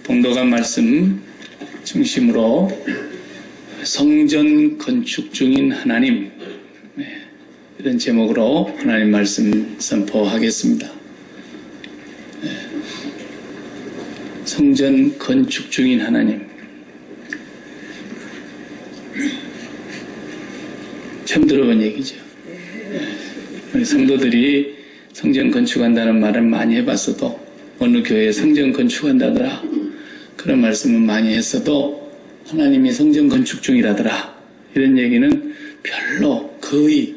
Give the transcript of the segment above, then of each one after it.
봉독한 말씀 중심으로 성전 건축 중인 하나님, 이런 제목으로 하나님 말씀 선포하겠습니다. 성전 건축 중인 하나님. 처음 들어본 얘기죠. 우리 성도들이 성전 건축한다는 말을 많이 해봤어도, 어느 교회에 성전 건축한다더라 그런 말씀은 많이 했어도 하나님이 성전 건축 중이라더라 이런 얘기는 별로 거의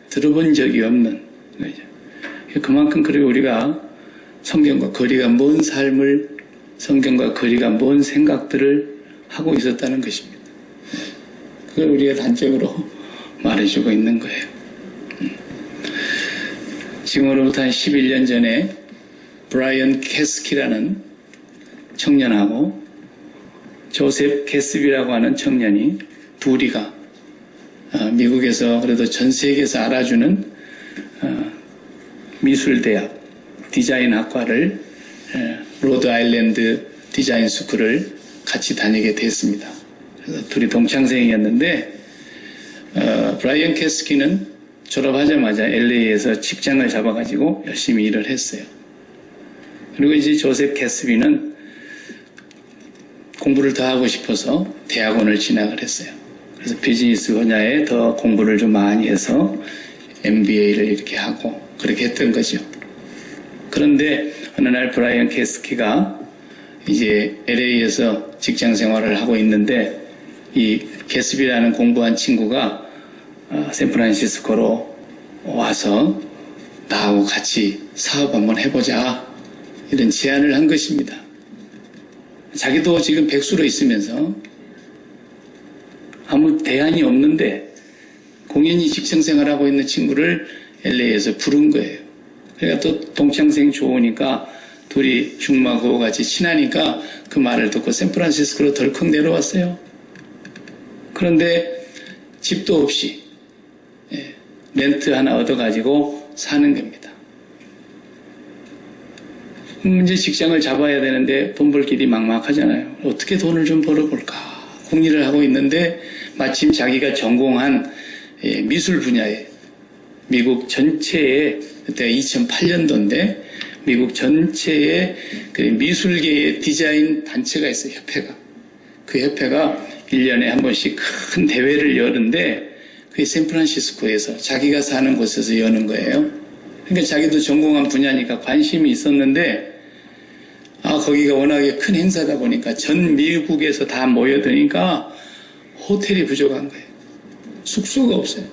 들어본 적이 없는 거죠. 그만큼 그리고 우리가 성경과 거리가 먼 삶을, 성경과 거리가 먼 생각들을 하고 있었다는 것입니다. 그걸 우리가 단적으로 말해주고 있는 거예요. 지금으로부터 한 11년 전에 브라이언 캐스키라는 청년하고 조셉 게스비라고 하는 청년이 둘이가 미국에서 그래도 전 세계에서 알아주는 미술대학 디자인학과를 로드 아일랜드 디자인 스쿨을 같이 다니게 됐습니다. 그래서 둘이 동창생이었는데 브라이언 캐스키는 졸업하자마자 LA에서 직장을 잡아가지고 열심히 일을 했어요. 그리고 이제 조셉 게스비는 공부를 더 하고 싶어서 대학원을 진학을 했어요. 그래서 비즈니스 분야에 더 공부를 좀 많이 해서 MBA를 이렇게 하고 그렇게 했던 거죠. 그런데 어느 날 브라이언 캐스키가 이제 LA에서 직장 생활을 하고 있는데 이 게스비라는 공부한 친구가 샌프란시스코로 와서 나하고 같이 사업 한번 해보자 이런 제안을 한 것입니다. 자기도 지금 백수로 있으면서 아무 대안이 없는데 공연히 직장생활하고 있는 친구를 LA에서 부른 거예요. 그러니까 또 동창생 좋으니까 둘이 흉마고 같이 친하니까 그 말을 듣고 샌프란시스코로 덜컥 내려왔어요. 그런데 집도 없이 렌트 하나 얻어가지고 사는 겁니다. 이제 직장을 잡아야 되는데 돈 벌 길이 막막하잖아요. 어떻게 돈을 좀 벌어볼까 궁리를 하고 있는데 마침 자기가 전공한 미술 분야에 미국 전체에 그때 2008년도인데 미국 전체에 그 미술계의 디자인 단체가 있어요. 협회가. 그 협회가 1년에 한 번씩 큰 대회를 여는데 그게 샌프란시스코에서 자기가 사는 곳에서 여는 거예요. 그러니까 자기도 전공한 분야니까 관심이 있었는데 거기가 워낙에 큰 행사다 보니까 전 미국에서 다 모여드니까 호텔이 부족한 거예요. 숙소가 없어요.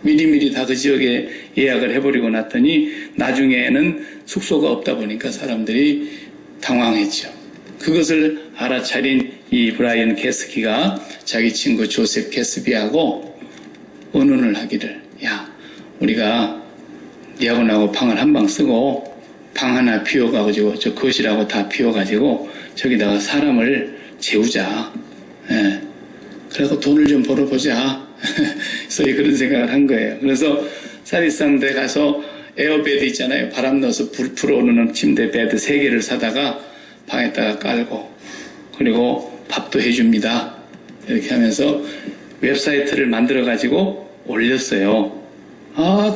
미리미리 다 그 지역에 예약을 해버리고 났더니 나중에는 숙소가 없다 보니까 사람들이 당황했죠. 그것을 알아차린 이 브라이언 캐스키가 자기 친구 조셉 게스비하고 의논을 하기를, 야, 우리가 니하고 방을 한 방 쓰고 방 하나 비워가지고 저 거실하고 다 비워가지고 저기다가 사람을 재우자. 그래서 돈을 좀 벌어보자. 소위 그런 생각을 한 거예요. 그래서 사리싼 데 가서 에어베드 있잖아요. 바람 넣어서 불 풀어오르는 침대 베드 3개를 사다가 방에다가 깔고 그리고 밥도 해줍니다. 이렇게 하면서 웹사이트를 만들어가지고 올렸어요.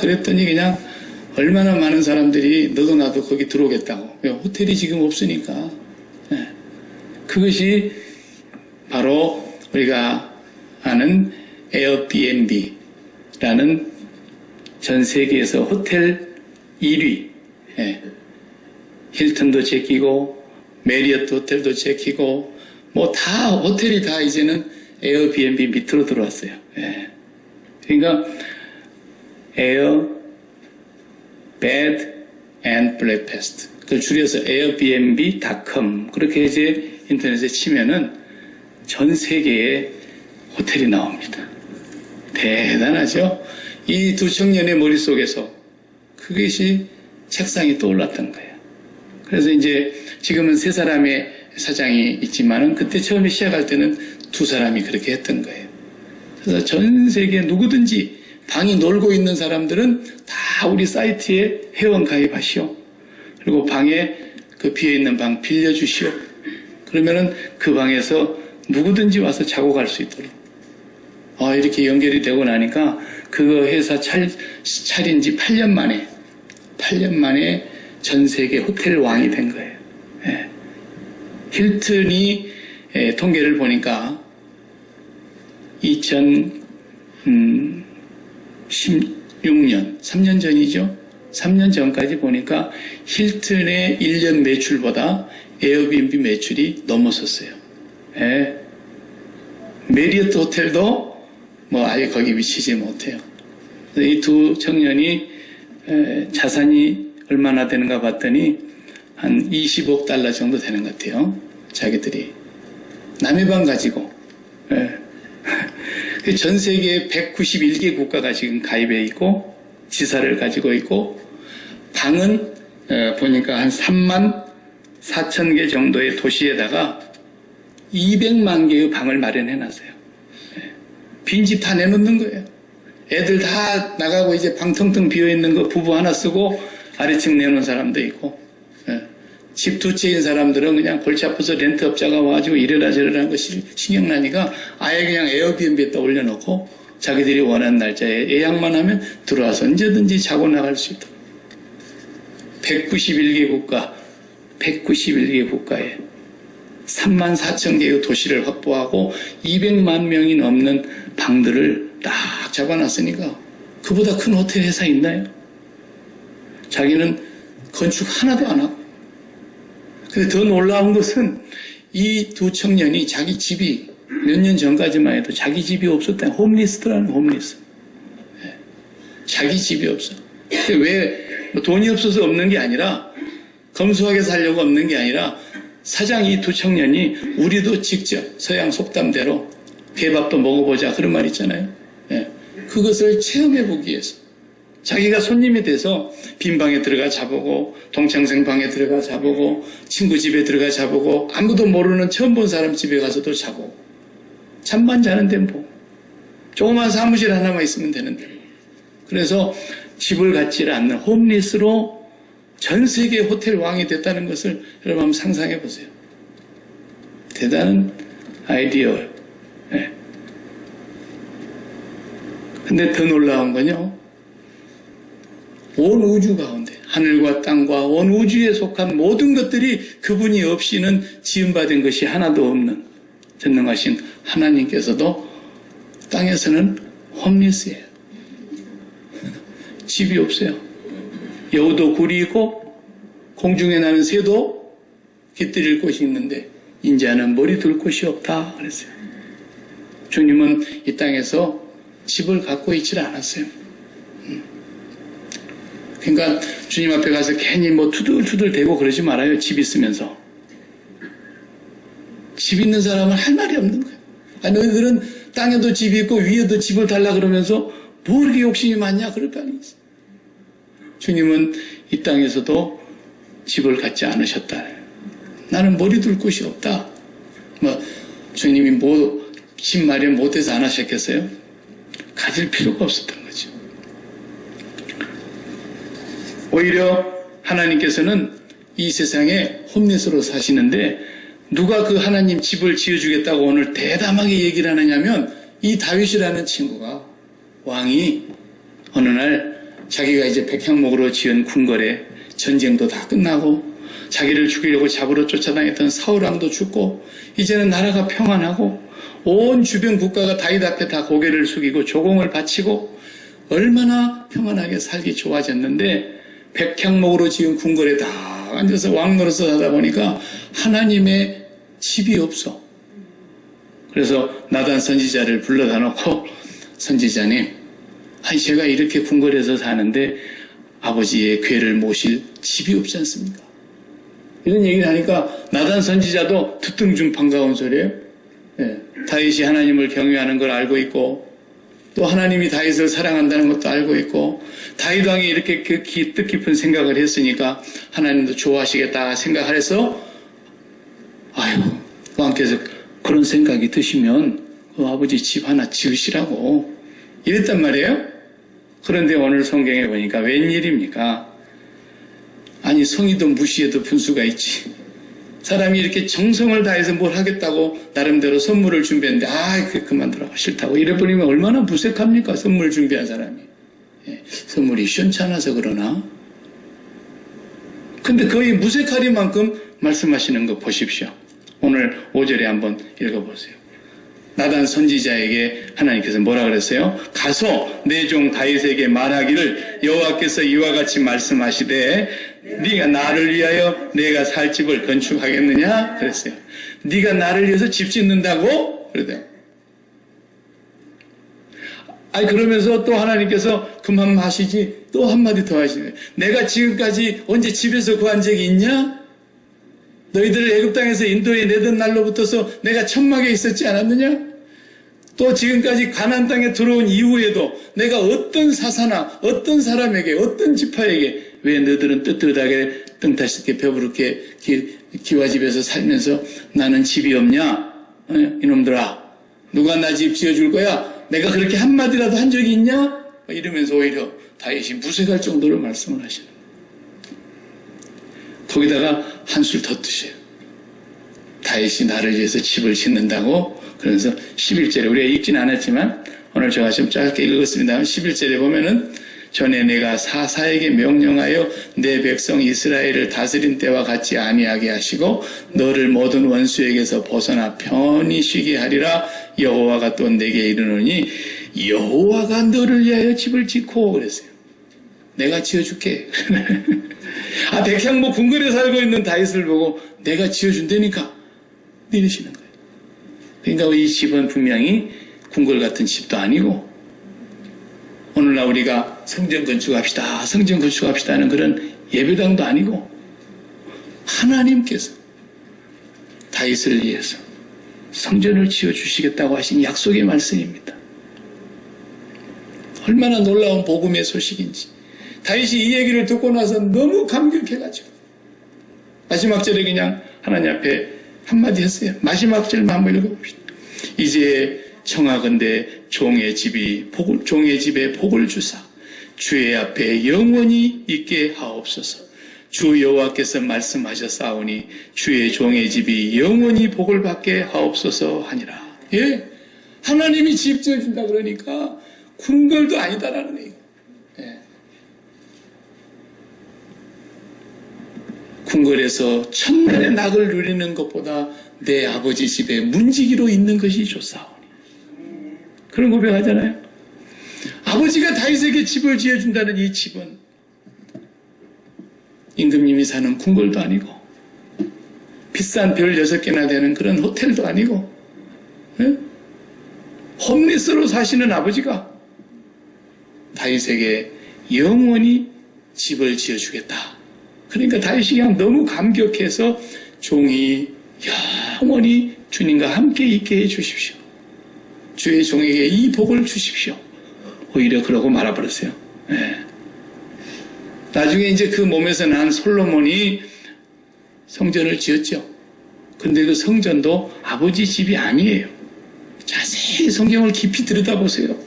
그랬더니 그냥 얼마나 많은 사람들이 너도 나도 거기 들어오겠다고. 호텔이 지금 없으니까. 그것이 바로 우리가 아는 에어비앤비라는 전 세계에서 호텔 1위. 힐튼도 제끼고 메리어트 호텔도 제끼고 뭐 다 호텔이 다 이제는 에어비앤비 밑으로 들어왔어요. 그러니까 에어 Bed and Breakfast. 그걸 줄여서 airbnb.com. 그렇게 이제 인터넷에 치면은 전 세계에 호텔이 나옵니다. 대단하죠? 이 두 청년의 머릿속에서 그것이 책상이 떠올랐던 거예요. 그래서 이제 지금은 3사람의 사장이 있지만은 그때 처음에 시작할 때는 2사람이 그렇게 했던 거예요. 그래서 전 세계 누구든지 방이 놀고 있는 사람들은 다 우리 사이트에 회원 가입하시오. 그리고 방에 그 비어있는 방 빌려주시오. 그러면은 그 방에서 누구든지 와서 자고 갈 수 있도록. 이렇게 연결이 되고 나니까 그 회사 차린 지 8년 만에 전 세계 호텔 왕이 된 거예요. 예. 힐튼이 통계를 보니까 2016년, 3년 전이죠. 3년 전까지 보니까 힐튼의 1년 매출보다 에어비앤비 매출이 넘었었어요. 예. 메리어트 호텔도 아예 거기 미치지 못해요. 이 두 청년이 자산이 얼마나 되는가 봤더니 한 20억 달러 정도 되는 것 같아요. 자기들이 남의 방 가지고. 전 세계 191개 국가가 지금 가입해 있고 지사를 가지고 있고 방은 보니까 한 3만 4천 개 정도의 도시에다가 200만 개의 방을 마련해 놨어요. 빈집 다 내놓는 거예요. 애들 다 나가고 이제 방 텅텅 비어있는 거 부부 하나 쓰고 아래층 내놓은 사람도 있고, 집 두 채인 사람들은 그냥 골치 아파서 렌트업자가 와가지고 이래라 저래라 하는 거 신경 나니까 아예 그냥 에어비앤비에다 올려놓고 자기들이 원하는 날짜에 예약만 하면 들어와서 언제든지 자고 나갈 수 있도록. 191개 국가에 3만 4천 개의 도시를 확보하고 200만 명이 넘는 방들을 딱 잡아놨으니까 그보다 큰 호텔 회사 있나요? 자기는 건축 하나도 안 하고. 근데 더 놀라운 것은 이 두 청년이 자기 집이 몇 년 전까지만 해도 자기 집이 없었다. 홈리스트라는 홈리스. 자기 집이 없어. 근데 왜 돈이 없어서 없는 게 아니라 검소하게 살려고 없는 게 아니라 사장 이 두 청년이 우리도 직접 서양 속담대로 개밥도 먹어보자 그런 말 있잖아요. 그것을 체험해보기 위해서 자기가 손님이 돼서 빈방에 들어가 자보고 동창생 방에 들어가 자보고 친구 집에 들어가 자보고 아무도 모르는 처음 본 사람 집에 가서도 자보고 잠만 자는데 뭐 조그만 사무실 하나만 있으면 되는데 그래서 집을 갖지 않는 홈리스로 전 세계 호텔 왕이 됐다는 것을 여러분 한번 상상해 보세요. 대단한 아이디어예요. 근데 더 놀라운 건요. 온 우주 가운데 하늘과 땅과 온 우주에 속한 모든 것들이 그분이 없이는 지음받은 것이 하나도 없는 전능하신 하나님께서도 땅에서는 홈리스예요. 집이 없어요. 여우도 굴이 있고 공중에 나는 새도 깃들일 곳이 있는데 인자는 머리 둘 곳이 없다 그랬어요. 주님은 이 땅에서 집을 갖고 있질 않았어요. 그러니까 주님 앞에 가서 괜히 투덜투덜 대고 그러지 말아요. 집 있으면서. 집 있는 사람은 할 말이 없는 거예요. 너희들은 땅에도 집이 있고 위에도 집을 달라 그러면서 뭐 이렇게 욕심이 많냐 그럴 거 아니겠어요. 주님은 이 땅에서도 집을 갖지 않으셨다. 나는 머리 둘 곳이 없다. 주님이 집 마련 못해서 안 하셨겠어요? 가질 필요가 없었던 거죠. 오히려 하나님께서는 이 세상에 홈리스로 사시는데 누가 그 하나님 집을 지어주겠다고 오늘 대담하게 얘기를 하느냐면 이 다윗이라는 친구가 왕이 어느 날 자기가 이제 백향목으로 지은 궁궐에 전쟁도 다 끝나고 자기를 죽이려고 잡으러 쫓아다녔던 사울왕도 죽고 이제는 나라가 평안하고 온 주변 국가가 다윗 앞에 다 고개를 숙이고 조공을 바치고 얼마나 평안하게 살기 좋아졌는데 백향목으로 지은 궁궐에 다 앉아서 왕 노릇을 하다 보니까 하나님의 집이 없어. 그래서 나단 선지자를 불러다 놓고 선지자님, 제가 이렇게 궁궐에서 사는데 아버지의 궤를 모실 집이 없지 않습니까? 이런 얘기를 하니까 나단 선지자도 두통중 반가운 소리예요. 다윗이 하나님을 경외하는 걸 알고 있고 또 하나님이 다윗을 사랑한다는 것도 알고 있고 다윗 왕이 이렇게 뜻깊은 생각을 했으니까 하나님도 좋아하시겠다 생각을 해서 왕께서 그런 생각이 드시면 아버지 집 하나 지으시라고 이랬단 말이에요. 그런데 오늘 성경에 보니까 웬일입니까? 아니 성의도 무시해도 분수가 있지. 사람이 이렇게 정성을 다해서 뭘 하겠다고 나름대로 선물을 준비했는데 그만두라고 싫다고 이래버리면 얼마나 무색합니까? 선물 준비한 사람이. 선물이 시원찮아서 그러나? 근데 거의 무색하리만큼 말씀하시는 거 보십시오. 오늘 5절에 한번 읽어보세요. 나단 선지자에게 하나님께서 뭐라 그랬어요? 가서 내 종 다윗에게 말하기를 여호와께서 이와 같이 말씀하시되 네가 나를 위하여 내가 살 집을 건축하겠느냐? 그랬어요. 네가 나를 위해서 집 짓는다고? 그러대요. 그러면서 또 하나님께서 그만 하시지 또 한마디 더 하시네요. 내가 지금까지 언제 집에서 구한 적이 있냐? 너희들을 애굽 땅에서 인도에 내던 날로부터서 내가 천막에 있었지 않았느냐? 또 지금까지 가나안 땅에 들어온 이후에도 내가 어떤 사사나 어떤 사람에게 어떤 지파에게 왜 너희들은 떳떳하게 뜬타시게 배부르게 기와집에서 살면서 나는 집이 없냐? 이놈들아 누가 나 집 지어줄 거야? 내가 그렇게 한마디라도 한 적이 있냐? 이러면서 오히려 다윗이 무색할 정도로 말씀을 하시는 거기다가 한술 더 드셔요. 다윗이 나를 위해서 집을 짓는다고? 그래서 11절에 우리가 읽진 않았지만 오늘 제가 좀 짧게 읽었습니다. 11절에 보면은 전에 내가 사사에게 명령하여 내 백성 이스라엘을 다스린 때와 같이 아니하게 하시고 너를 모든 원수에게서 벗어나 편히 쉬게 하리라 여호와가 또 내게 이르노니 여호와가 너를 위하여 집을 짓고 그랬어요. 내가 지어줄게. 백향목 궁궐에 살고 있는 다윗을 보고 내가 지어준다니까 이러시는 거예요. 그러니까 이 집은 분명히 궁궐 같은 집도 아니고 오늘날 우리가 성전 건축합시다 하는 그런 예배당도 아니고 하나님께서 다윗을 위해서 성전을 지어주시겠다고 하신 약속의 말씀입니다. 얼마나 놀라운 복음의 소식인지 다윗이 이 얘기를 듣고 나서 너무 감격해가지고 마지막 절에 그냥 하나님 앞에 한마디 했어요. 마지막 절만 한번 읽어봅시다. 이제 청하건대 종의 집에 복을 주사 주의 앞에 영원히 있게 하옵소서. 주 여호와께서 말씀하셨사오니 주의 종의 집이 영원히 복을 받게 하옵소서 하니라. 하나님이 집 지어준다 그러니까 궁궐도 아니다라는 얘기예요. 궁궐에서 천년의 낙을 누리는 것보다 내 아버지 집에 문지기로 있는 것이 좋사오니. 그런 고백하잖아요. 아버지가 다윗에게 집을 지어준다는 이 집은 임금님이 사는 궁궐도 아니고 비싼 별 6개나 되는 그런 호텔도 아니고 홈리스로 사시는 아버지가 다윗에게 영원히 집을 지어주겠다. 그러니까 다윗이 그냥 너무 감격해서 종이 영원히 주님과 함께 있게 해주십시오. 주의 종에게 이 복을 주십시오. 오히려 그러고 말아버렸어요. 나중에 이제 그 몸에서 난 솔로몬이 성전을 지었죠. 근데 그 성전도 아버지 집이 아니에요. 자세히 성경을 깊이 들여다보세요.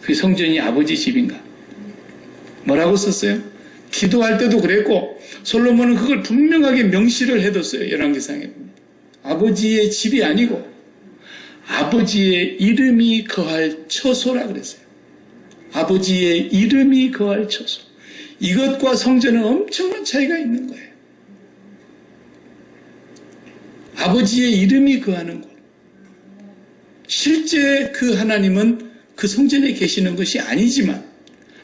그 성전이 아버지 집인가? 뭐라고 썼어요? 기도할 때도 그랬고 솔로몬은 그걸 분명하게 명시를 해뒀어요. 열왕기상에 보면. 아버지의 집이 아니고 아버지의 이름이 거할 처소라 그랬어요. 아버지의 이름이 거할 처소. 이것과 성전은 엄청난 차이가 있는 거예요. 아버지의 이름이 거하는 곳. 실제 그 하나님은 그 성전에 계시는 것이 아니지만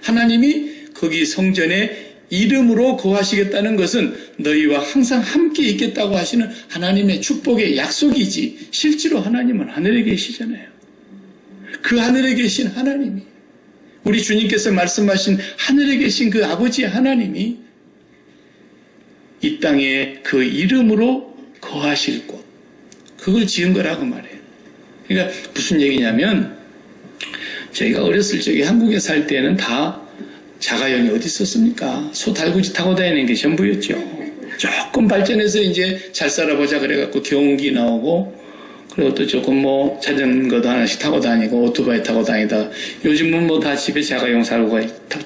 하나님이 거기 성전에 이름으로 거하시겠다는 것은 너희와 항상 함께 있겠다고 하시는 하나님의 축복의 약속이지 실제로 하나님은 하늘에 계시잖아요. 그 하늘에 계신 하나님이 우리 주님께서 말씀하신 하늘에 계신 그 아버지 하나님이 이 땅에 그 이름으로 거하실 곳 그걸 지은 거라고 말해요. 그러니까 무슨 얘기냐면 저희가 어렸을 적에 한국에 살 때는 다 자가용이 어디 있었습니까? 소 달구지 타고 다니는 게 전부였죠. 조금 발전해서 이제 잘 살아보자 그래갖고 경운기 나오고 그리고 또 조금 뭐 자전거도 하나씩 타고 다니고 오토바이 타고 다니다 요즘은 뭐 다 집에 자가용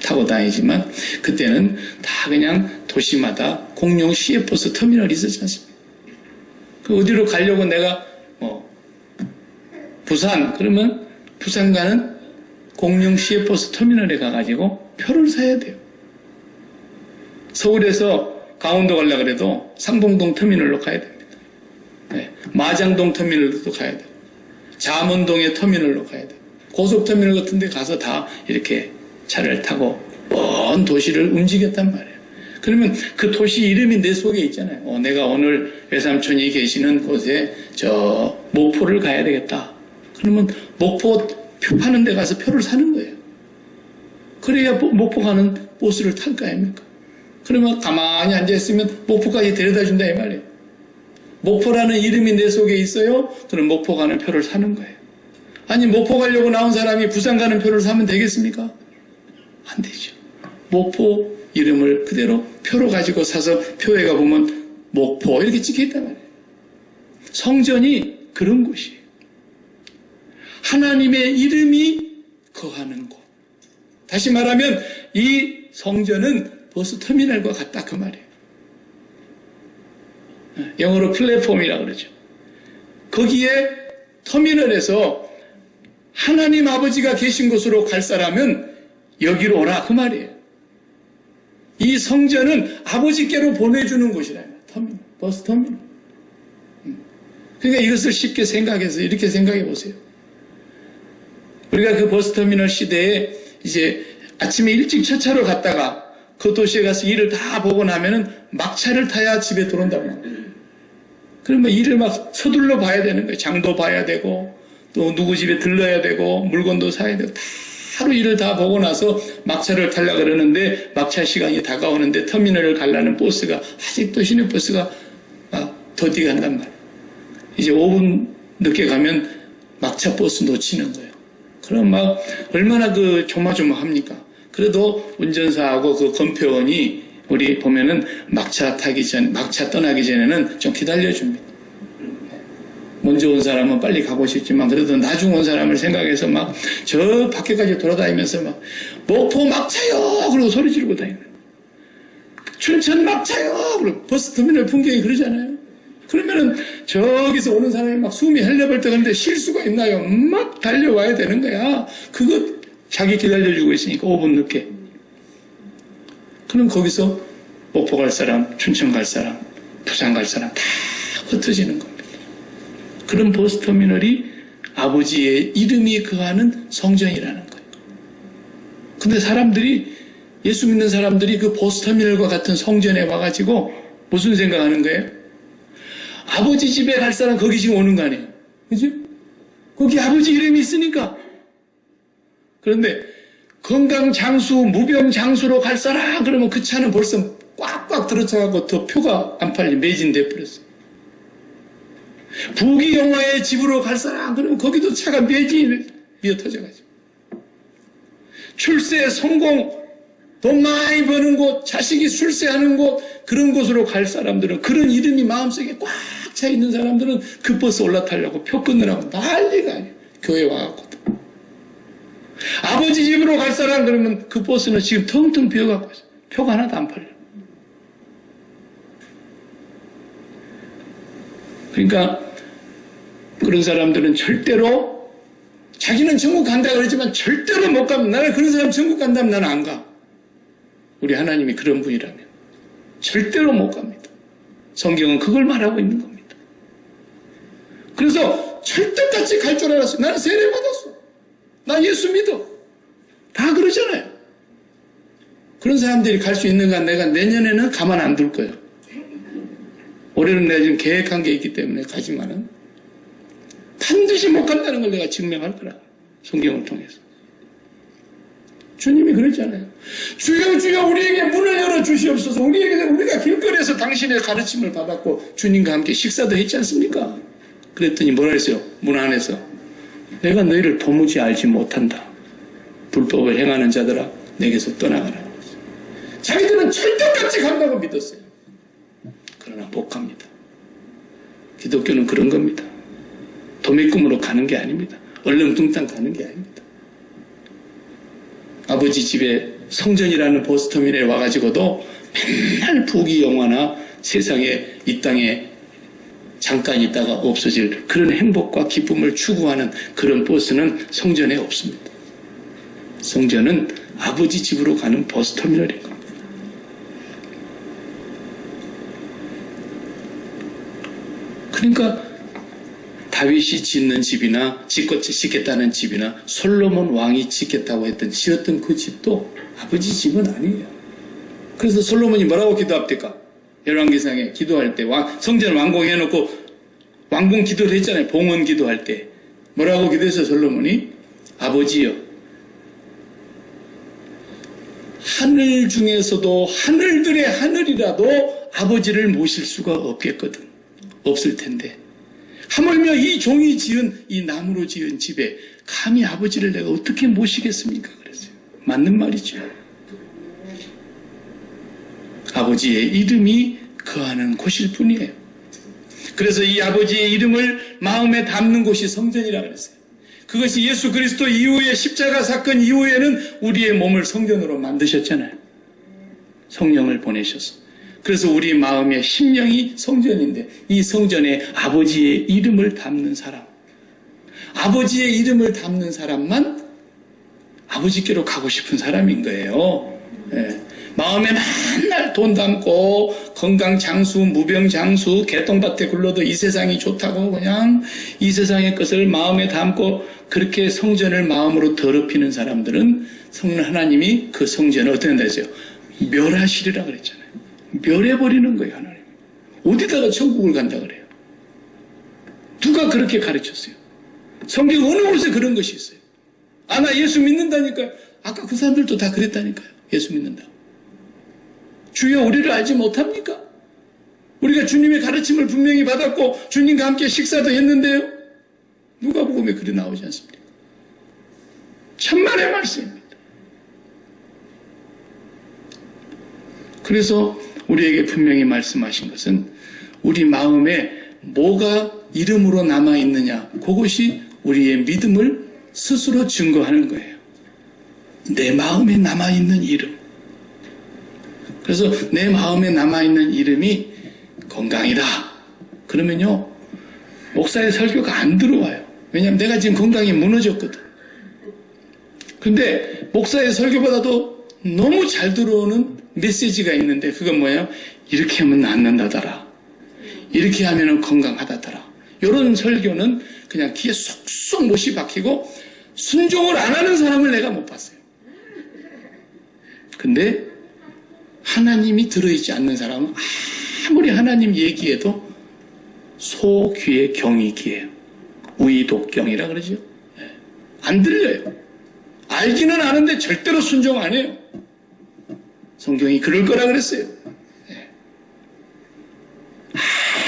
타고 다니지만 그때는 다 그냥 도시마다 공용 시외버스 터미널이 있었지 않습니까? 그 어디로 가려고 내가 부산 그러면 부산 가는 공영 시외버스 터미널에 가가지고 표를 사야 돼요. 서울에서 강원도 가려고 해도 상봉동 터미널로 가야 됩니다. 네. 마장동 터미널도 가야 돼요. 잠원동의 터미널로 가야 돼요. 고속터미널 같은 데 가서 다 이렇게 차를 타고 먼 도시를 움직였단 말이에요. 그러면 그 도시 이름이 내 속에 있잖아요. 내가 오늘 외삼촌이 계시는 곳에 저 목포를 가야 되겠다. 그러면 목포 표 파는 데 가서 표를 사는 거예요. 그래야 목포 가는 버스를 탈 거 아닙니까? 그러면 가만히 앉아있으면 목포까지 데려다 준다 이 말이에요. 목포라는 이름이 내 속에 있어요. 그럼 목포 가는 표를 사는 거예요. 아니 목포 가려고 나온 사람이 부산 가는 표를 사면 되겠습니까? 안 되죠. 목포 이름을 그대로 표로 가지고 사서 표에 가보면 목포 이렇게 찍혀있단 말이에요. 성전이 그런 곳이에요. 하나님의 이름이 거하는 곳. 다시 말하면 이 성전은 버스터미널과 같다 그 말이에요. 영어로 플랫폼이라고 그러죠. 거기에 터미널에서 하나님 아버지가 계신 곳으로 갈 사람은 여기로 오라 그 말이에요. 이 성전은 아버지께로 보내주는 곳이라 터미널, 버스터미널. 그러니까 이것을 쉽게 생각해서 이렇게 생각해 보세요. 우리가 그 버스터미널 시대에 이제 아침에 일찍 첫차로 갔다가 그 도시에 가서 일을 다 보고 나면은 막차를 타야 집에 들어온다고 합니다. 그러면 일을 막 서둘러 봐야 되는 거예요. 장도 봐야 되고 또 누구 집에 들러야 되고 물건도 사야 되고 다 하루 일을 다 보고 나서 막차를 타려고 그러는데 막차 시간이 다가오는데 터미널을 가려는 버스가 아직도 시내버스가 막 더디 간단 말이에요. 이제 5분 늦게 가면 막차 버스 놓치는 거예요. 그럼 막 얼마나 그 조마조마합니까? 그래도 운전사하고 그 검표원이 우리 보면은 막차 떠나기 전에는 좀 기다려줍니다. 먼저 온 사람은 빨리 가고 싶지만 그래도 나중 온 사람을 생각해서 막 저 밖에까지 돌아다니면서 막 목포 막차요! 그러고 소리 지르고 다니는 춘천 막차요! 그러고 버스터미널 풍경이 그러잖아요. 그러면은 저기서 오는 사람이 막 숨이 헬려벌 떠는데 쉴 수가 있나요? 막 달려와야 되는 거야. 그거 자기 기다려주고 있으니까 5분 늦게. 그럼 거기서 목포 갈 사람, 춘천 갈 사람, 부산 갈 사람 다 흩어지는 겁니다. 그런 버스터미널이 아버지의 이름이 거하는 성전이라는 거예요. 근데 사람들이, 예수 믿는 사람들이 그 버스터미널과 같은 성전에 와가지고 무슨 생각하는 거예요? 아버지 집에 갈 사람 거기 지금 오는 거 아니에요? 그죠? 거기 아버지 이름이 있으니까. 그런데 건강장수, 무병장수로 갈 사람 그러면 그 차는 벌써 꽉꽉 들어차가고 더 표가 안 팔려 매진돼 버렸어요. 부귀영화의 집으로 갈 사람 그러면 거기도 차가 매진이 미어 터져가지고. 출세, 성공, 돈 많이 버는 곳, 자식이 출세하는 곳, 그런 곳으로 갈 사람들은, 그런 이름이 마음속에 꽉 차 있는 사람들은 그 버스 올라타려고 표 끊느라고 난리가 아니에요. 교회 와갖고. 아버지 집으로 갈 사람 그러면 그 버스는 지금 텅텅 비어갖고 있어요. 표가 하나도 안 팔려. 그러니까 그런 사람들은 절대로 자기는 천국 간다 그러지만 절대로 못 가면, 나는 그런 사람 천국 간다면 나는 안 가. 우리 하나님이 그런 분이라면 절대로 못 갑니다. 성경은 그걸 말하고 있는 겁니다. 그래서 철떡같이 갈 줄 알았어요. 나는 세례 받았어. 나 예수 믿어. 다 그러잖아요. 그런 사람들이 갈 수 있는가? 내가 내년에는 가만 안 둘 거예요. 올해는 내가 지금 계획한 게 있기 때문에 가지만은 반드시 못 간다는 걸 내가 증명할 거라. 성경을 통해서. 주님이 그랬잖아요. 주여 주여 우리에게 문을 열어 주시옵소서. 우리가 길거리에서 당신의 가르침을 받았고 주님과 함께 식사도 했지 않습니까? 그랬더니 뭐라 했어요? 문 안에서 내가 너희를 도무지 알지 못한다. 불법을 행하는 자들아 내게서 떠나가라. 자기들은 철떡같이 간다고 믿었어요. 그러나 못 갑니다. 기독교는 그런 겁니다. 도매금으로 가는 게 아닙니다. 얼렁뚱땅 가는 게 아닙니다. 아버지 집에 성전이라는 버스터미널에 와가지고도 맨날 부귀영화나 세상에 이 땅에 잠깐 있다가 없어질 그런 행복과 기쁨을 추구하는 그런 버스는 성전에 없습니다. 성전은 아버지 집으로 가는 버스터미널인 겁니다. 그러니까 다윗이 짓는 집이나 짓겠다는 집이나 솔로몬 왕이 지었던 그 집도 아버지 집은 아니에요. 그래서 솔로몬이 뭐라고 기도합니까? 열왕기상에 기도할 때 성전 완공해놓고 왕궁 기도를 했잖아요. 봉헌 기도할 때 뭐라고 기도했어요? 솔로몬이 아버지여, 하늘 중에서도 하늘들의 하늘이라도 아버지를 모실 수가 없겠거든. 없을 텐데 하물며 이 종이 지은 이 나무로 지은 집에 감히 아버지를 내가 어떻게 모시겠습니까? 그랬어요. 맞는 말이죠. 아버지의 이름이 거하는 곳일 뿐이에요. 그래서 이 아버지의 이름을 마음에 담는 곳이 성전이라고 그랬어요. 그것이 예수 그리스도 이후에 십자가 사건 이후에는 우리의 몸을 성전으로 만드셨잖아요. 성령을 보내셔서. 그래서 우리 마음의 심령이 성전인데 이 성전에 아버지의 이름을 담는 사람, 아버지의 이름을 담는 사람만 아버지께로 가고 싶은 사람인 거예요. 네. 마음에 맨날 돈 담고 건강 장수, 무병 장수, 개똥밭에 굴러도 이 세상이 좋다고 그냥 이 세상의 것을 마음에 담고 그렇게 성전을 마음으로 더럽히는 사람들은 하나님이 그 성전을 어떻게 한다 했어요? 멸하시리라 그랬잖아요. 멸해버리는 거예요, 하나님. 어디다가 천국을 간다 그래요? 누가 그렇게 가르쳤어요? 성경 어느 곳에 그런 것이 있어요? 나 예수 믿는다니까요. 아까 그 사람들도 다 그랬다니까요. 예수 믿는다. 주여 우리를 알지 못합니까? 우리가 주님의 가르침을 분명히 받았고 주님과 함께 식사도 했는데요. 누가복음에 글이 나오지 않습니까? 천만의 말씀입니다. 그래서 우리에게 분명히 말씀하신 것은 우리 마음에 뭐가 이름으로 남아있느냐, 그것이 우리의 믿음을 스스로 증거하는 거예요. 내 마음에 남아있는 이름. 그래서 내 마음에 남아있는 이름이 건강이다. 그러면요, 목사의 설교가 안 들어와요. 왜냐하면 내가 지금 건강이 무너졌거든. 근데 목사의 설교보다도 너무 잘 들어오는 메시지가 있는데 그건 뭐예요? 이렇게 하면 낫는다더라. 이렇게 하면 건강하다더라. 이런 설교는 그냥 귀에 쏙쏙 못이 박히고 순종을 안 하는 사람을 내가 못 봤어요. 근데 하나님이 들어있지 않는 사람은 아무리 하나님 얘기해도 소 귀에 경이 귀해요. 우이독경이라 그러죠. 안 들려요. 알기는 아는데 절대로 순종 안 해요. 성경이 그럴 거라 그랬어요.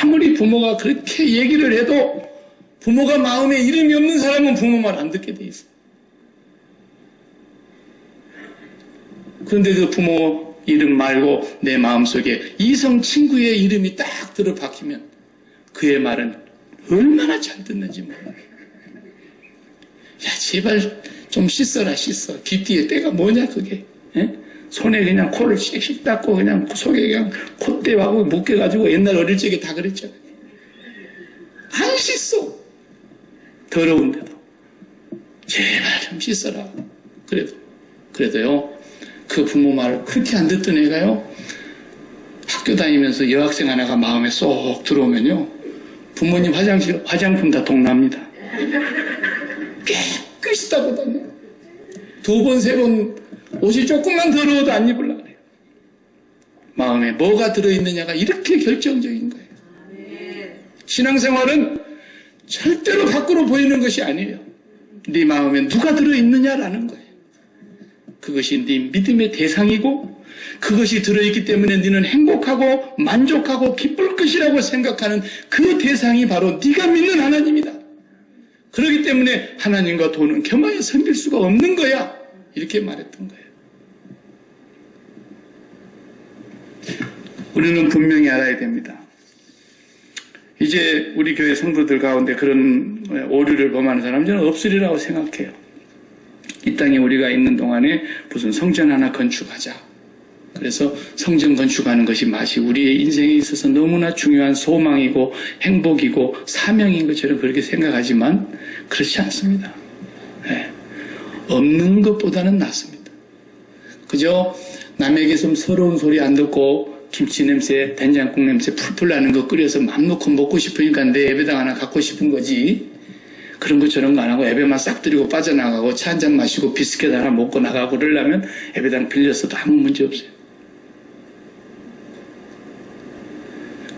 아무리 부모가 그렇게 얘기를 해도 부모가 마음에 이름이 없는 사람은 부모 말 안 듣게 돼 있어요. 그런데 그 부모 이름 말고 내 마음속에 이성 친구의 이름이 딱 들어 박히면 그의 말은 얼마나 잘 듣는지 몰라요. 야, 제발 좀 씻어라, 씻어. 귀뒤에 때가 뭐냐, 그게. 에? 손에 그냥 코를 씩씩 닦고 그냥 속에 그냥 콧대하고 묶여가지고 옛날 어릴 적에 다 그랬잖아요. 안 씻어. 더러운데도. 제발 좀 씻어라. 그래도요, 그 부모 말을 그렇게 안 듣던 애가요, 학교 다니면서 여학생 하나가 마음에 쏙 들어오면요, 부모님 화장품 다 동납니다. 깨끗이 닦고 다녀요. 2번, 3번 옷이 조금만 더러워도 안 입으려고 그래요. 마음에 뭐가 들어있느냐가 이렇게 결정적인 거예요. 신앙생활은 절대로 밖으로 보이는 것이 아니에요. 네 마음에 누가 들어있느냐라는 거예요. 그것이 네 믿음의 대상이고 그것이 들어있기 때문에 너는 행복하고 만족하고 기쁠 것이라고 생각하는 그 대상이 바로 네가 믿는 하나님이다. 그렇기 때문에 하나님과 돈은 겸하여 섬길 수가 없는 거야. 이렇게 말했던 거예요. 우리는 분명히 알아야 됩니다. 이제 우리 교회 성도들 가운데 그런 오류를 범하는 사람은 저는 없으리라고 생각해요. 이 땅에 우리가 있는 동안에 무슨 성전 하나 건축하자. 그래서 성전 건축하는 것이 마치 우리의 인생에 있어서 너무나 중요한 소망이고 행복이고 사명인 것처럼 그렇게 생각하지만 그렇지 않습니다. 네. 없는 것보다는 낫습니다. 그저 남에게 좀 서러운 소리 안 듣고 김치 냄새, 된장국 냄새 풀풀 나는 거 끓여서 맘 놓고 먹고 싶으니까 내 예배당 하나 갖고 싶은 거지. 그런 것처럼 안 하고 예배만 싹 드리고 빠져나가고 차 한잔 마시고 비스켓 하나 먹고 나가고 그러려면 예배당 빌렸어도 아무 문제 없어요.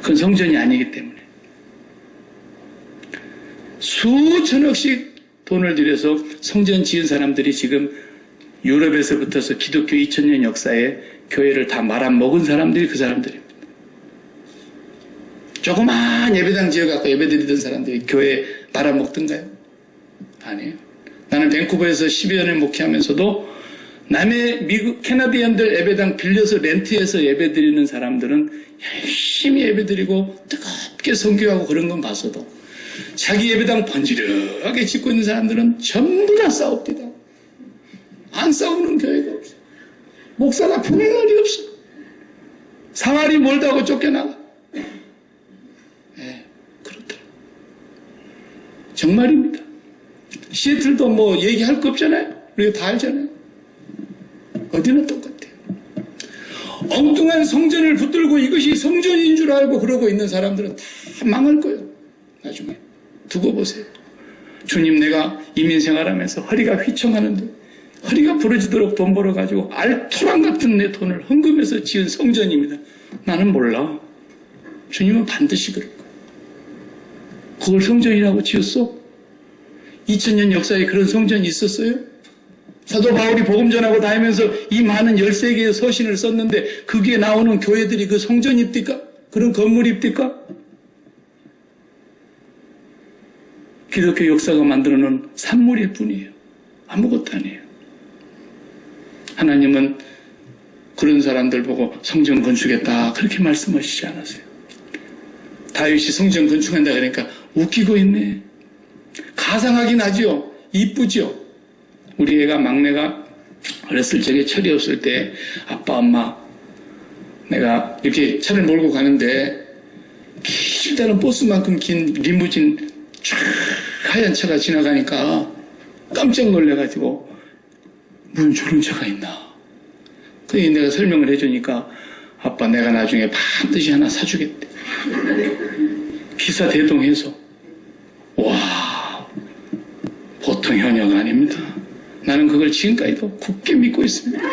그건 성전이 아니기 때문에. 수천억씩 돈을 들여서 성전 지은 사람들이 지금 유럽에서부터서 기독교 2000년 역사에 교회를 다 말아먹은 사람들이 그 사람들입니다. 조그만 예배당 지어갖고 예배드리던 사람들이 교회 말아먹던가요? 아니에요. 나는 밴쿠버에서 10여 년을 목회하면서도 남의 미국 캐나디언들 예배당 빌려서 렌트해서 예배드리는 사람들은 열심히 예배드리고 뜨겁게 선교하고 그런 건 봤어도 자기 예배당 번지르하게 짓고 있는 사람들은 전부 다 싸웁니다. 안 싸우는 교회가 없어요. 목사가 보낼 날이 없어. 사활이 멀다고 쫓겨나가. 네, 그렇더라. 정말입니다. 시애틀도 뭐 얘기할 거 없잖아요. 우리가 다 알잖아요. 어디나 똑같아요. 엉뚱한 성전을 붙들고 이것이 성전인 줄 알고 그러고 있는 사람들은 다 망할 거예요. 나중에 두고 보세요. 주님, 내가 이민생활하면서 허리가 휘청하는데 허리가 부러지도록 돈 벌어가지고 알토란 같은 내 돈을 헌금해서 지은 성전입니다. 나는 몰라. 주님은 반드시 그럴 거예요. 그걸 성전이라고 지었어? 2000년 역사에 그런 성전이 있었어요? 사도 바울이 복음 전하고 다니면서 이 많은 13개의 서신을 썼는데 거기에 나오는 교회들이 그 성전입니까? 그런 건물입니까? 기독교 역사가 만들어놓은 산물일 뿐이에요. 아무것도 아니에요. 하나님은 그런 사람들 보고 성전 건축했다 그렇게 말씀하시지 않았어요. 다윗이 성전 건축한다 그러니까 웃기고 있네. 가상하긴 하죠. 이쁘죠. 우리 애가 막내가 어렸을 적에 철이 없을 때 아빠 엄마 내가 이렇게 차를 몰고 가는데 길다는 버스만큼 긴 리무진 쫙 하얀 차가 지나가니까 깜짝 놀래가지고 무슨 저런 차가 있나. 그래 내가 설명을 해주니까 아빠 내가 나중에 반드시 하나 사주겠대. 기사 대동해서. 와, 보통 현역 아닙니다. 나는 그걸 지금까지도 굳게 믿고 있습니다.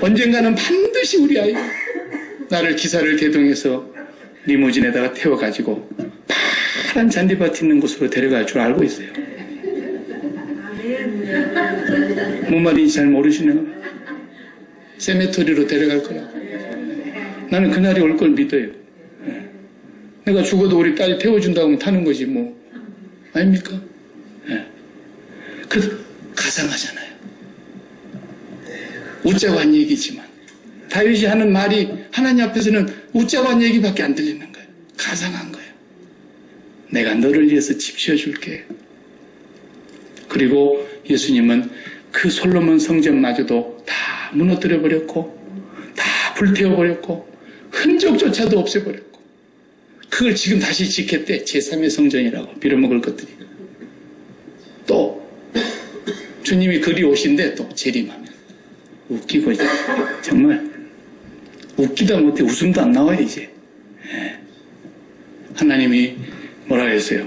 언젠가는 반드시 우리 아이가 나를 기사를 대동해서 리무진에다가 태워가지고 파란 잔디밭 있는 곳으로 데려갈 줄 알고 있어요. 뭔 말인지 잘 모르시네요. 세메터리로 데려갈 거라고. 나는 그날이 올 걸 믿어요. 내가 죽어도 우리 딸이 태워준다고 하면 타는 거지 뭐. 아닙니까? 그래도 가상하잖아요. 웃자고 한 얘기지만 다윗이 하는 말이 하나님 앞에서는 웃자고 한 얘기밖에 안 들리는 거예요. 가상한 거예요. 내가 너를 위해서 집 지어줄게. 그리고 예수님은 그 솔로몬 성전마저도 다 무너뜨려버렸고 다 불태워버렸고 흔적조차도 없애버렸고 그걸 지금 다시 짓겠대. 제3의 성전이라고 빌어먹을 것들이. 또 주님이 그리 오신데 또 재림하면 웃기고 정말 웃기다 못해 웃음도 안 나와요 이제. 하나님이 뭐라 했어요?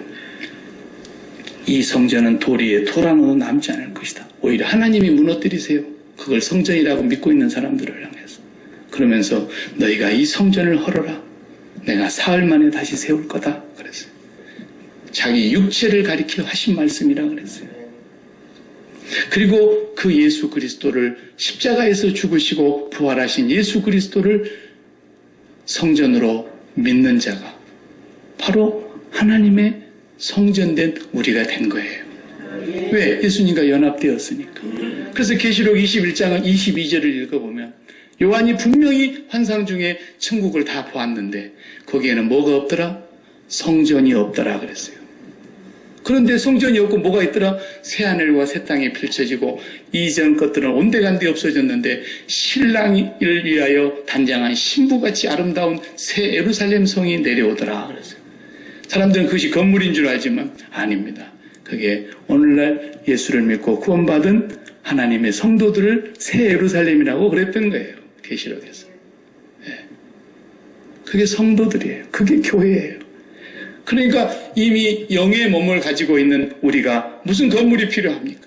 이 성전은 도리에 토라노도 남지 않을 것이다. 오히려 하나님이 무너뜨리세요. 그걸 성전이라고 믿고 있는 사람들을 향해서. 그러면서 너희가 이 성전을 헐어라. 내가 사흘 만에 다시 세울 거다. 그랬어요. 자기 육체를 가리켜 하신 말씀이라 그랬어요. 그리고 그 예수 그리스도를 십자가에서 죽으시고 부활하신 예수 그리스도를 성전으로 믿는 자가 바로 하나님의 성전된 우리가 된 거예요. 왜? 예수님과 연합되었으니까. 그래서 계시록 21장 22절을 읽어보면 요한이 분명히 환상 중에 천국을 다 보았는데 거기에는 뭐가 없더라? 성전이 없더라 그랬어요. 그런데 성전이 없고 뭐가 있더라? 새하늘과 새 땅이 펼쳐지고 이전 것들은 온데간데 없어졌는데 신랑을 위하여 단장한 신부같이 아름다운 새 예루살렘 성이 내려오더라 그랬어요. 사람들은 그것이 건물인 줄 알지만 아닙니다. 그게 오늘날 예수를 믿고 구원받은 하나님의 성도들을 새 예루살렘이라고 그랬던 거예요. 계시록에서. 그게 성도들이에요. 그게 교회예요. 그러니까 이미 영의 몸을 가지고 있는 우리가 무슨 건물이 필요합니까?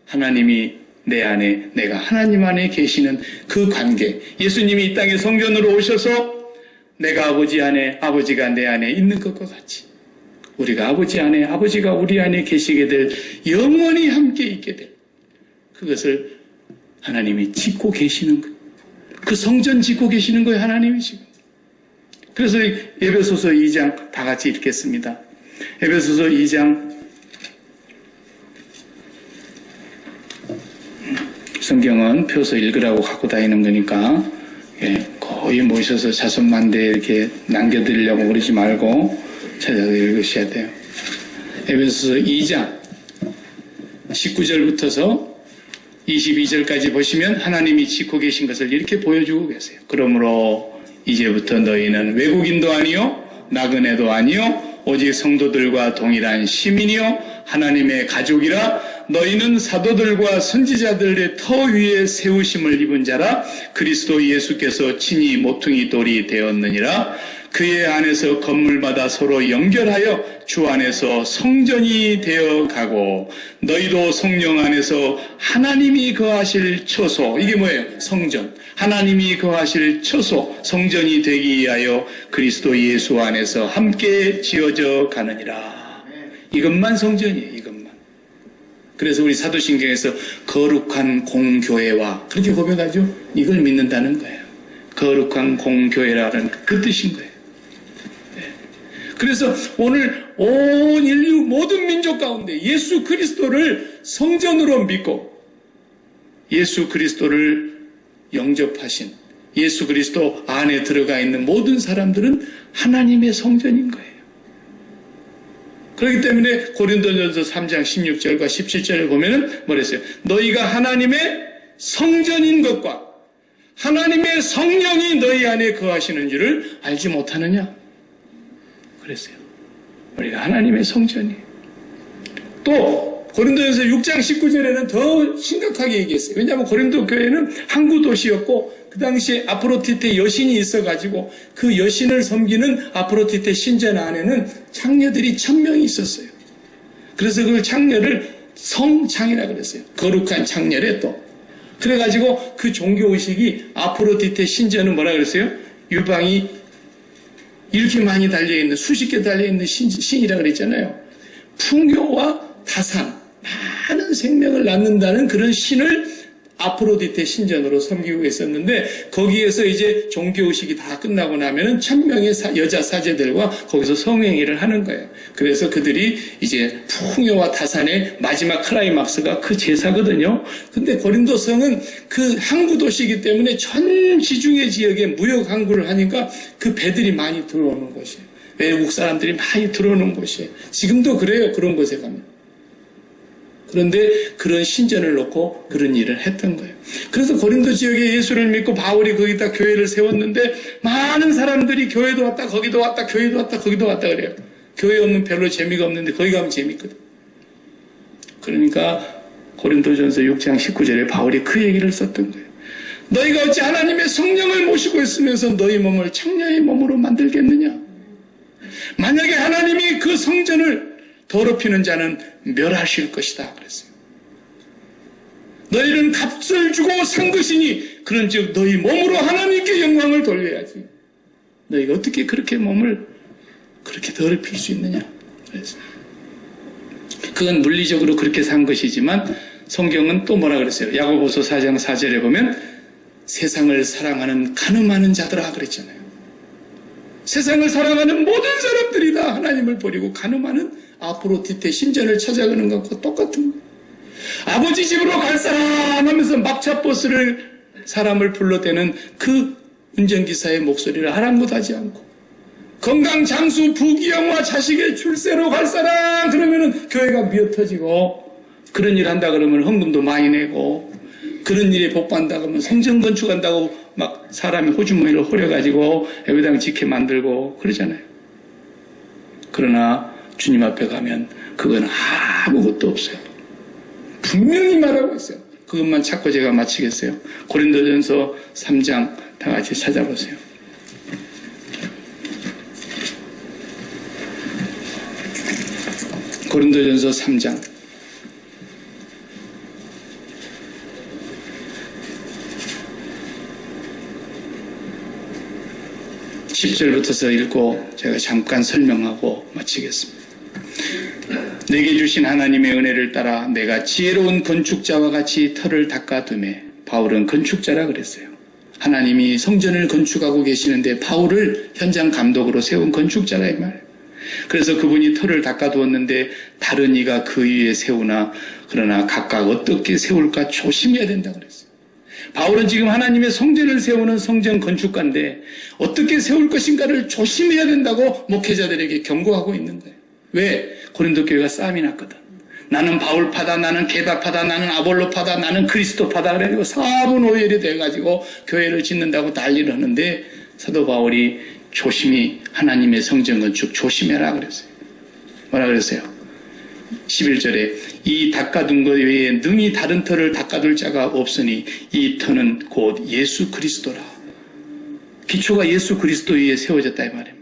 하나님이 내 안에, 내가 하나님 안에 계시는 그 관계. 예수님이 이 땅에 성전으로 오셔서 내가 아버지 안에, 아버지가 내 안에 있는 것과 같이 우리가 아버지 안에, 아버지가 우리 안에 계시게 될, 영원히 함께 있게 될 그것을 하나님이 짓고 계시는 거예요. 그 성전 짓고 계시는 거예요. 하나님이 지금. 그래서 에베소서 2장 다 같이 읽겠습니다. 에베소서 2장 성경은 펴서 읽으라고 갖고 다니는 거니까 거의 모셔서 자손만대 이렇게 남겨드리려고 그러지 말고 찾아서 읽으셔야 돼요. 에베소서 2장 19절부터서 22절까지 보시면 하나님이 짓고 계신 것을 이렇게 보여주고 계세요. 그러므로 이제부터 너희는 외국인도 아니요 나그네도 아니요 오직 성도들과 동일한 시민이요 하나님의 가족이라 너희는 사도들과 선지자들의 터 위에 세우심을 입은 자라 그리스도 예수께서 친히 모퉁이 돌이 되었느니라. 그의 안에서 건물마다 서로 연결하여 주 안에서 성전이 되어 가고 너희도 성령 안에서 하나님이 거하실 처소, 이게 뭐예요? 성전. 하나님이 거하실 처소, 성전이 되기 위하여 그리스도 예수 안에서 함께 지어져 가느니라. 이것만 성전이에요. 이것만. 그래서 우리 사도신경에서 거룩한 공교회와 그렇게 고백하죠. 이걸 믿는다는 거예요. 거룩한 공교회라는 그 뜻인 거예요. 그래서 오늘 온 인류 모든 민족 가운데 예수 그리스도를 성전으로 믿고 예수 그리스도를 영접하신 예수 그리스도 안에 들어가 있는 모든 사람들은 하나님의 성전인 거예요. 그렇기 때문에 고린도전서 3장 16절과 17절을 보면은 뭐랬어요? 너희가 하나님의 성전인 것과 하나님의 성령이 너희 안에 거하시는 줄을 알지 못하느냐? 그랬어요. 우리가 하나님의 성전이에요. 또 고린도전서 6장 19절에는 더 심각하게 얘기했어요. 왜냐하면 고린도 교회는 항구 도시였고 그 당시에 아프로디테 여신이 있어가지고 그 여신을 섬기는 아프로디테 신전 안에는 창녀들이 1000명이 있었어요. 그래서 그 창녀를 성창이라 그랬어요. 거룩한 창녀래 또. 그래가지고 그 종교의식이 아프로디테 신전은 뭐라 그랬어요? 유방이 이렇게 많이 달려있는 수십 개 달려있는 신이라 그랬잖아요. 풍요와 타산, 많은 생명을 낳는다는 그런 신을 아프로디테 신전으로 섬기고 있었는데 거기에서 이제 종교의식이 다 끝나고 나면은 1000명의 여자 사제들과 거기서 성행위를 하는 거예요. 그래서 그들이 이제 풍요와 타산의 마지막 클라이막스가 그 제사거든요. 근데 고린도성은 그 항구 도시이기 때문에 전 지중해 지역에 무역 항구를 하니까 그 배들이 많이 들어오는 곳이에요. 외국 사람들이 많이 들어오는 곳이에요. 지금도 그래요. 그런 곳에 가면. 그런데 그런 신전을 놓고 그런 일을 했던 거예요. 그래서 고린도 지역에 예수를 믿고 바울이 거기다 교회를 세웠는데 많은 사람들이 교회도 왔다 거기도 왔다 교회도 왔다 거기도 왔다 그래요. 교회 오면 별로 재미가 없는데 거기 가면 재밌거든. 그러니까 고린도전서 6장 19절에 바울이 그 얘기를 썼던 거예요. 너희가 어찌 하나님의 성령을 모시고 있으면서 너희 몸을 창녀의 몸으로 만들겠느냐. 만약에 하나님이 그 성전을 더럽히는 자는 멸하실 것이다 그랬어요. 너희는 값을 주고 산 것이니 그런즉 너희 몸으로 하나님께 영광을 돌려야지. 너희가 어떻게 그렇게 몸을 그렇게 더럽힐 수 있느냐 그랬어요. 그건 물리적으로 그렇게 산 것이지만 성경은 또 뭐라 그랬어요? 야고보서 4장 4절에 보면 세상을 사랑하는 간음하는 자들아 그랬잖아요. 세상을 사랑하는 모든 사람들이 다 하나님을 버리고 간음하는 아프로디테 신전을 찾아가는 것과 똑같은 거예요. 아버지 집으로 갈 사람 하면서 막차 버스를 사람을 불러대는 그 운전기사의 목소리를 아랑곳하지 않고 건강 장수 부귀영화 자식의 출세로 갈 사람 그러면은 교회가 미어터지고, 그런 일 한다 그러면 헌금도 많이 내고, 그런 일에 복받는다 그러면 성전 건축한다고 막 사람이 호주머니를 호려가지고 예배당 짓게 만들고 그러잖아요. 그러나 주님 앞에 가면 그건 아무것도 없어요. 분명히 말하고 있어요. 그것만 찾고 제가 마치겠어요. 고린도전서 3장 다 같이 찾아보세요. 고린도전서 3장 10절부터서 읽고 제가 잠깐 설명하고 마치겠습니다. 내게 주신 하나님의 은혜를 따라 내가 지혜로운 건축자와 같이 터를 닦아두매. 바울은 건축자라 그랬어요. 하나님이 성전을 건축하고 계시는데 바울을 현장 감독으로 세운 건축자라 이 말이에요. 그래서 그분이 터를 닦아두었는데 다른 이가 그 위에 세우나 그러나 각각 어떻게 세울까 조심해야 된다 그랬어요. 바울은 지금 하나님의 성전을 세우는 성전 건축가인데 어떻게 세울 것인가를 조심해야 된다고 목회자들에게 경고하고 있는 거예요. 왜? 고린도 교회가 싸움이 났거든. 나는 바울파다, 나는 게바파다, 나는 아볼로파다, 나는 그리스도파다 그래가지고 사분오열이 돼가지고 교회를 짓는다고 난리를 하는데 사도 바울이 조심히 하나님의 성전 건축 조심해라 그랬어요. 뭐라 그랬어요? 11절에 이 닦아둔 것 외에 능히 다른 터를 닦아둘 자가 없으니 이 터는 곧 예수 그리스도라. 기초가 예수 그리스도 위에 세워졌다 이 말입니다.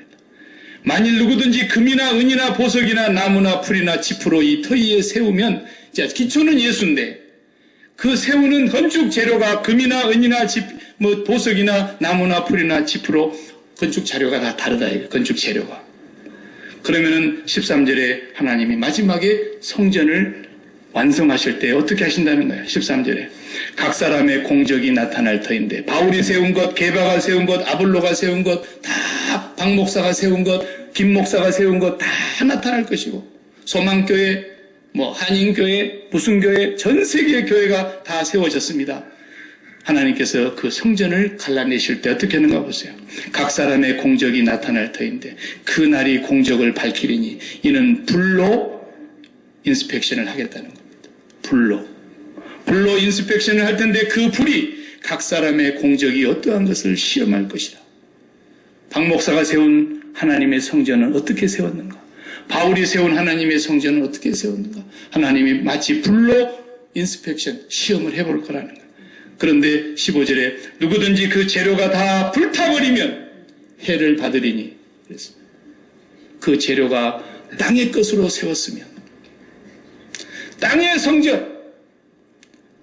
만일 누구든지 금이나 은이나 보석이나 나무나 풀이나 짚으로 이 터 위에 세우면, 자, 기초는 예수인데 그 세우는 건축 재료가 금이나 은이나 보석이나 나무나 풀이나 짚으로 건축 자료가 다 다르다 이거 건축 재료가. 그러면은 13절에 하나님이 마지막에 성전을 완성하실 때 어떻게 하신다는 거예요? 13절에 각 사람의 공적이 나타날 터인데 바울이 세운 것, 게바가 세운 것, 아볼로가 세운 것, 다 박 목사가 세운 것, 김 목사가 세운 것 다 나타날 것이고 소망교회, 한인교회, 무슨 교회, 전 세계의 교회가 다 세워졌습니다. 하나님께서 그 성전을 갈라내실 때 어떻게 하는가 보세요. 각 사람의 공적이 나타날 터인데 그 날이 공적을 밝히리니 이는 불로 인스펙션을 하겠다는 겁니다. 불로 인스펙션을 할 텐데 그 불이 각 사람의 공적이 어떠한 것을 시험할 것이다. 박 목사가 세운 하나님의 성전은 어떻게 세웠는가? 바울이 세운 하나님의 성전은 어떻게 세웠는가? 하나님이 마치 불로 인스펙션, 시험을 해볼 거라는 거예요. 그런데 15절에 누구든지 그 재료가 다 불타버리면 해를 받으리니, 그래서 그 재료가 땅의 것으로 세웠으면 땅의 성전,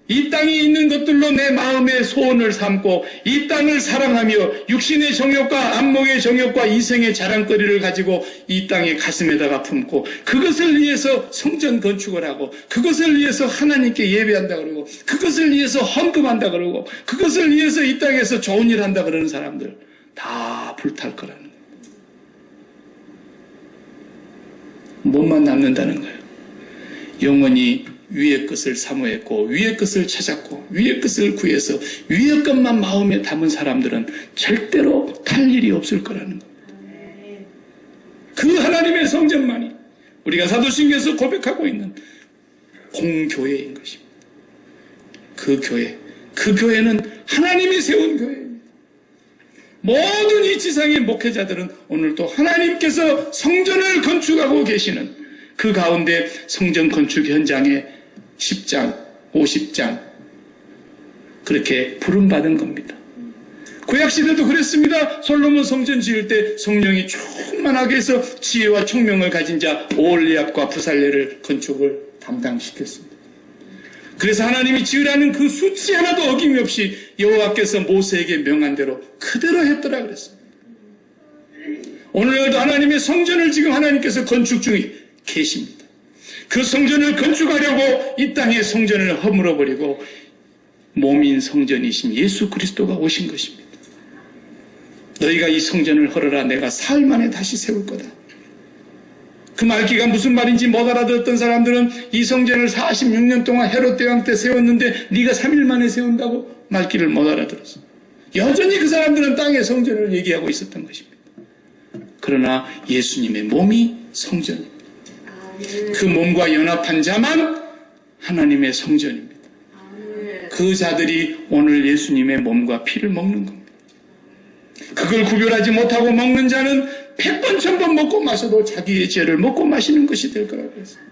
이 땅에 있는 것들로 내 마음의 소원을 삼고 이 땅을 사랑하며 육신의 정욕과 안목의 정욕과 이생의 자랑거리를 가지고 이 땅의 가슴에다가 품고 그것을 위해서 성전 건축을 하고 그것을 위해서 하나님께 예배한다 그러고 그것을 위해서 헌금한다 그러고 그것을 위해서 이 땅에서 좋은 일 한다 그러는 사람들 다 불탈 거라는 거예요. 뭐만 남는다는 거예요. 영원히 위의 것을 사모했고 위의 것을 찾았고 위의 것을 구해서 위의 것만 마음에 담은 사람들은 절대로 탈 일이 없을 거라는 겁니다. 그 하나님의 성전만이 우리가 사도신경에서 고백하고 있는 공교회인 것입니다. 그 교회는 하나님이 세운 교회입니다. 모든 이 지상의 목회자들은 오늘도 하나님께서 성전을 건축하고 계시는 그 가운데 성전 건축 현장에 10장, 50장 그렇게 부름받은 겁니다. 구약시대도 그랬습니다. 솔로몬 성전 지을 때 성령이 충만하게 해서 지혜와 총명을 가진 자 오홀리압과 부살레를 건축을 담당시켰습니다. 그래서 하나님이 지으라는 그 수치 하나도 어김없이 여호와께서 모세에게 명한 대로 그대로 했더라 그랬습니다. 오늘날도 하나님의 성전을 지금 하나님께서 건축 중에 계십니다. 그 성전을 건축하려고 이 땅의 성전을 허물어버리고 몸인 성전이신 예수 그리스도가 오신 것입니다. 너희가 이 성전을 헐어라 내가 사흘 만에 다시 세울 거다. 그 말기가 무슨 말인지 못 알아들었던 사람들은 이 성전을 46년 동안 헤롯 대왕 때 세웠는데 네가 3일 만에 세운다고 말기를 못 알아들었어. 여전히 그 사람들은 땅의 성전을 얘기하고 있었던 것입니다. 그러나 예수님의 몸이 성전입니다. 그 몸과 연합한 자만 하나님의 성전입니다. 그 자들이 오늘 예수님의 몸과 피를 먹는 겁니다. 그걸 구별하지 못하고 먹는 자는 100번 1000번 먹고 마셔도 자기의 죄를 먹고 마시는 것이 될 거라고 했어요.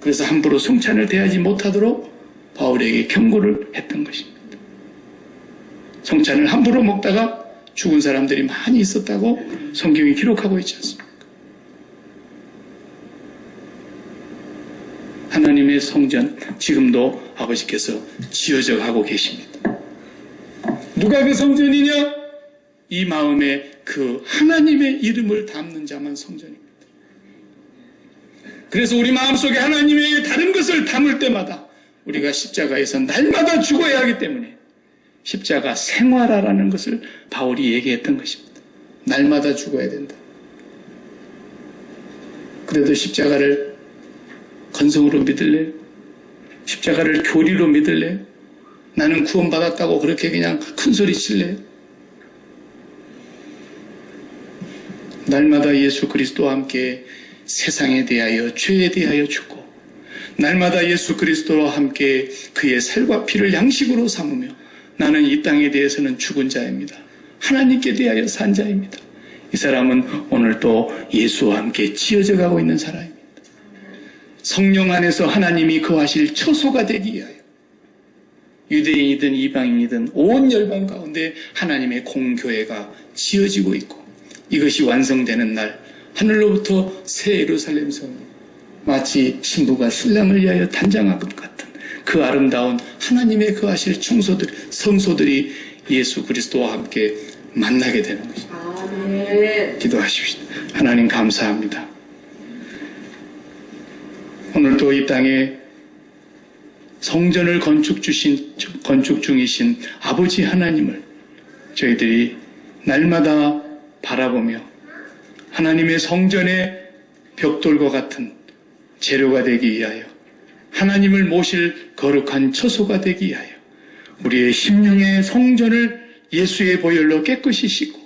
그래서 함부로 성찬을 대하지 못하도록 바울에게 경고를 했던 것입니다. 성찬을 함부로 먹다가 죽은 사람들이 많이 있었다고 성경이 기록하고 있지 않습니까? 하나님의 성전 지금도 아버지께서 지어져 가고 계십니다. 누가 그 성전이냐? 이 마음에 그 하나님의 이름을 담는 자만 성전입니다. 그래서 우리 마음속에 하나님의 다른 것을 담을 때마다 우리가 십자가에서 날마다 죽어야 하기 때문에 십자가 생활하라는 것을 바울이 얘기했던 것입니다. 날마다 죽어야 된다. 그래도 십자가를 건성으로 믿을래요? 십자가를 교리로 믿을래요? 나는 구원받았다고 그렇게 그냥 큰소리 칠래요? 날마다 예수 그리스도와 함께 세상에 대하여 죄에 대하여 죽고 날마다 예수 그리스도와 함께 그의 살과 피를 양식으로 삼으며 나는 이 땅에 대해서는 죽은 자입니다. 하나님께 대하여 산 자입니다. 이 사람은 오늘 또 예수와 함께 지어져 가고 있는 사람입니다. 성령 안에서 하나님이 거하실 처소가 되기 위하여 유대인이든 이방인이든 온 열방 가운데 하나님의 공교회가 지어지고 있고 이것이 완성되는 날 하늘로부터 새 예루살렘 성 마치 신부가 신랑을 위하여 단장한 것 같은 그 아름다운 하나님의 거하실 성소들이 예수 그리스도와 함께 만나게 되는 것입니다. 아멘. 기도하십시오. 하나님 감사합니다. 오늘도 이 땅에 성전을 건축 중이신 아버지 하나님을 저희들이 날마다 바라보며 하나님의 성전의 벽돌과 같은 재료가 되기 위하여 하나님을 모실 거룩한 처소가 되기 위하여 우리의 심령의 성전을 예수의 보혈로 깨끗이 씻고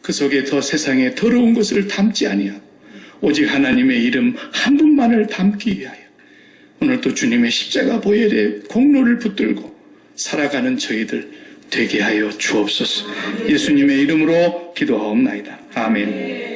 그 속에 더 세상에 더러운 것을 담지 아니하고 오직 하나님의 이름 한 분만을 담기 위하여 오늘도 주님의 십자가 보혈의 공로를 붙들고 살아가는 저희들 되게 하여 주옵소서. 예수님의 이름으로 기도하옵나이다. 아멘.